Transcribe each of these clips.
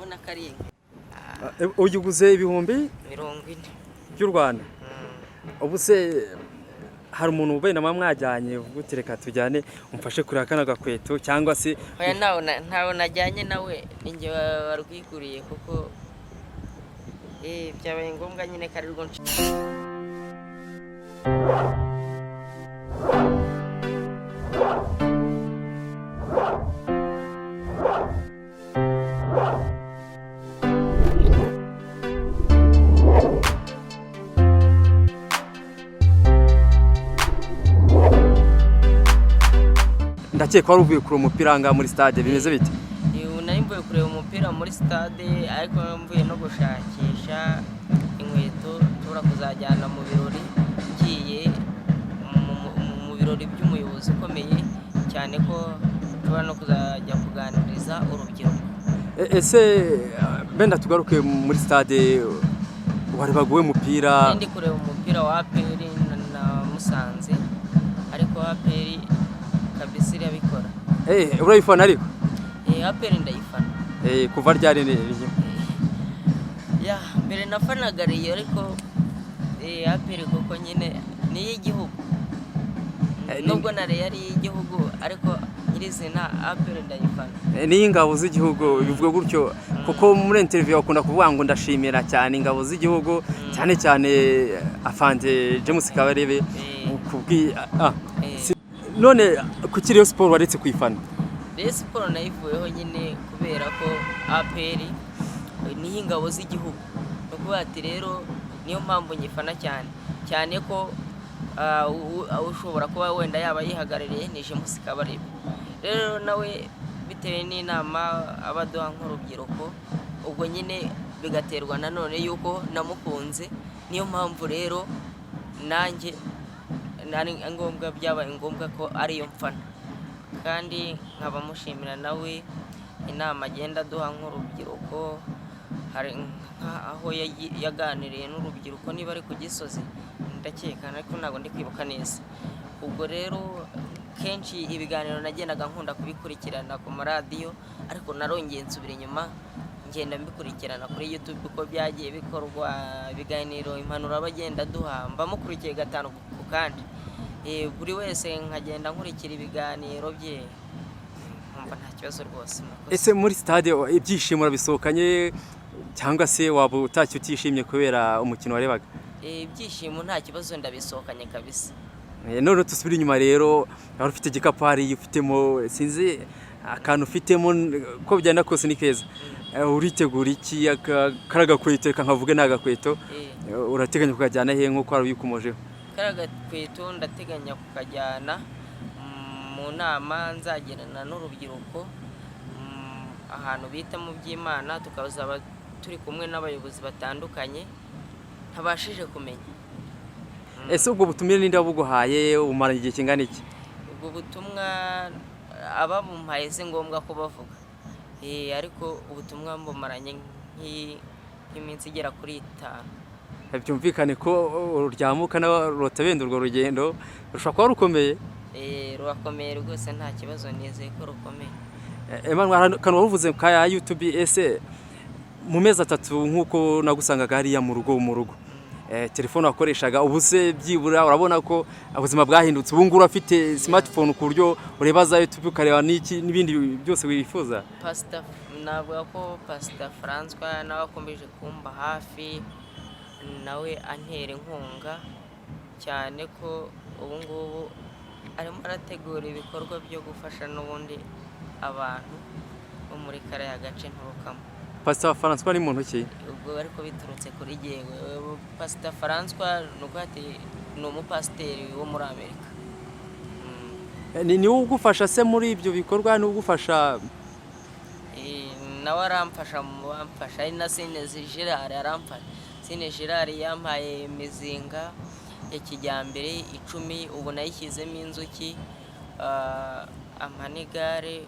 na karindwi. Uyiguze ibihumbi 40 by'u Rwanda. Ubu se hari umuntu wenda mwajyanye gutereka tujyane umfashe kuri akana gakweto cyangwa se oya ntawe najyanye nawe ninjye warwiguriye kuko byabaye ngombwa nyine karirwo ndakeka wari uvuye kureba umupira nga muri stade bimeze bite? Nari mvuye kureba umupira muri stade ariko mvuye no gushakisha inkweto tubura kuzajyana mu birori ngiye mu birori by'umuyobozi ukomeye cyane ko tubura no kuzajya kuganiriza urubyiruko. Ese benda tugaruke muri stade wari baguwe umupira? Ndi kureba umupira wa APR na Musanze ariko APR kabisa irabikora. Urayifana ariko? APR ndayifana. Kuva ryari ni mbere nafanaga Rayon ariko APR kuko nyine ni y'igihugu. Nubwo na Rayon ari y'igihugu ariko nyirizina APR ndayifana. Ni ingabo z'igihugu bivuga gutyo kuko muri interview bakunda kuvuga ngo ndashimira cyane ingabo z'igihugu cyane cyane afande James Kabarebe kubwi none kuki Rayon Sport waretse kwifana? Rayon Sport nayivuyeho nyine kubera ko APR ni ingabo z'igihugu. Nukuvuga ati rero niyo mpamvu nyifana cyane ko ushobora kuba wenda yaba yihagarariye ni James Kabarebe. Rero nawe bitewe n'inama abaduha nk'urubyiruko ubwo nyine bigaterwa nanone yuko namukunze, niyo mpamvu rero nanjye ngombwa byabaye ngombwa ko ariyo mfana kandi nkaba mushimira nawe inama agenda duha nk'urubyiruko. Hari aho yaganiriye n'urubyiruko niba ari ku Gisozi ndakeka ariko ntabwo ndi kwibuka neza. Ubwo rero kenshi ibiganiro nagendaga nkunda kubikurikirana ku maradiyo ariko narongeye nsubira inyuma ngenda mbikurikirana kuri YouTube uko byagiye bikorwa ibiganiro impanuro abagenda duha mbamukurikiye gatanu ku kandi. Buri wese nkagenda nkurikira ibiganiro bye nkumva nta kibazo rwose. Ese muri stade ibyishimo rabisohokanye cyangwa se waba utacyo utishimye kubera umukino warebaga? Ibyishimo nta kibazo ndabisohokanye kabisa. None tusubira inyuma rero wari ufite igikapu hari ufitemo sinzi akantu ufitemo ko byanda kose ni keza. Uritegura iki karagakweto kankavuge nagakweto urateganya kukajyana he nko kwari ubikomojeho? Karagakweto ndateganya kukajyana mu nama nzagirana n'urubyiruko ahantu bita mu by'Imana tukazaba turi kumwe n'abayobozi batandukanye ntabashije kumenya. Ese ubwo butumire ninde wabuguhaye umara igihe kingana iki? Ubwo butumwa ababumpaye se ngombwa ko bavuga ariko ubutumwa mbumaranye nk'iminsi igera kuri 5. Byumvikane ko uryamuka n'arotabenda urwo rugendo rushobora kuba rukomeye? Rurakomeye rwose nta kibazo nizeye ko rukomeye. Emmanuel kanwa uvuze ka YouTube ese mu mezi 3 nkuko nagusangaga hariya mu rugo telefone wakoreshaga ubu se byibura urabona ko ubuzima bwahindutse ubu ngura afite smartphone ku buryo ureba za YouTube ukareba n'ibindi byose wifuza? Pastor navuga ko Pastor François nawe akomeje kumba hafi nawe antera inkunga cyane ko ubu ngubu arimo arategura ibikorwa byo gufasha n'ubundi abantu bo muri kariya gace nturukamo. Pastor François ni muntu ki? Ubwo ariko biturutse kuri jewe. Pastor François nuko ati ni umupasiteri wo muri Amerika. Ni ugufasha se muri ibyo bikorwa ni ugufasha? Nawe aramfasha mu bamfasha ari na Sinezi Gerard aramfasha. Sinezi Gerard yampaye imizinga ya kijyambere 10 ubu nayishyizemo inzuki amanigare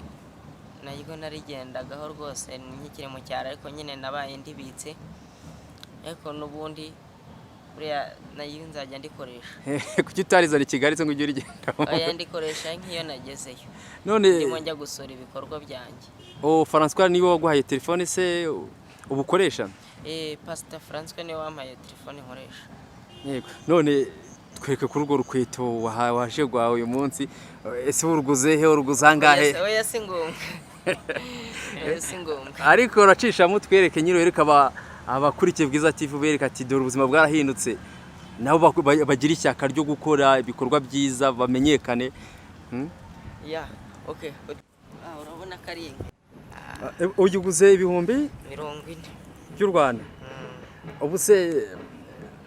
nayo narigendagaho rwose nkikire mu cyaro ariko nyine nabaye ndibitse ariko nubundi buriya nayo nzajya ndikoresha. Kuki utarizana Kigali se ngo ujye urigenda? Oya ndikoresha nk'iyo nagezeyo. None ndimo njya gusura ibikorwa byanjye. François niwe waguhaye telefone se ubukoresha? Pastor François niwe wampaye telefone nkoresha. Yego. None twereke kuri urwo rukweto waje gwawe uyu munsi, ese uruguze he, uruguze angahe? Oya si ngombwa. Si ngombwa. Ariko uracishamo twereke nyine wereka abakurikiye Bwiza TV bereka ati dore ubuzima bwarahindutse, nabo bagira ishyaka ryo gukora ibikorwa byiza bamenyekane. Yeah, okay. Urabona kari uyiguze ibihumbi 40 by'u Rwanda. Ubu se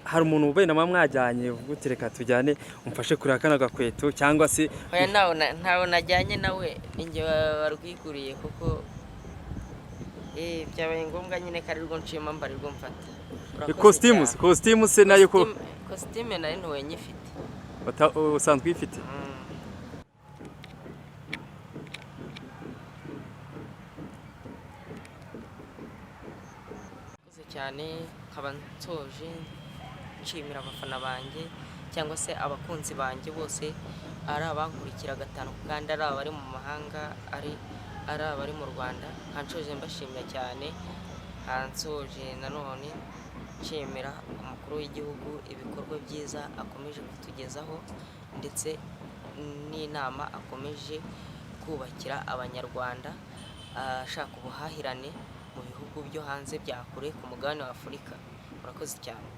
hari umuntu ubaye na mwajyanye gutereka tujyane umfashe kuri akana gakweto cyangwa se oya ntawo najyanye nawe ninjye warwiguriye kuko byabaye ngombwa nyine karirwo nciyemo mbarirwo mfata. Costume se nayo ko costume nayo ntuwe nyifite. Usanzwe ifite? cyane nkaba nsoje nshimira abafana banjye cyangwa se abakunzi banjye bose, ari abankurikira gatanu kandi ari abari mu mahanga, ari abari mu Rwanda. Hanshoje mbashimira cyane, hansoje nanone nshimira umukuru w'igihugu ibikorwa byiza akomeje kutugezaho ndetse n'inama akomeje kubakira abanyarwanda, ashaka ubuhahirane mu bihugu byo hanze bya kure ku mugabane wa Afurika. Murakoze cyane.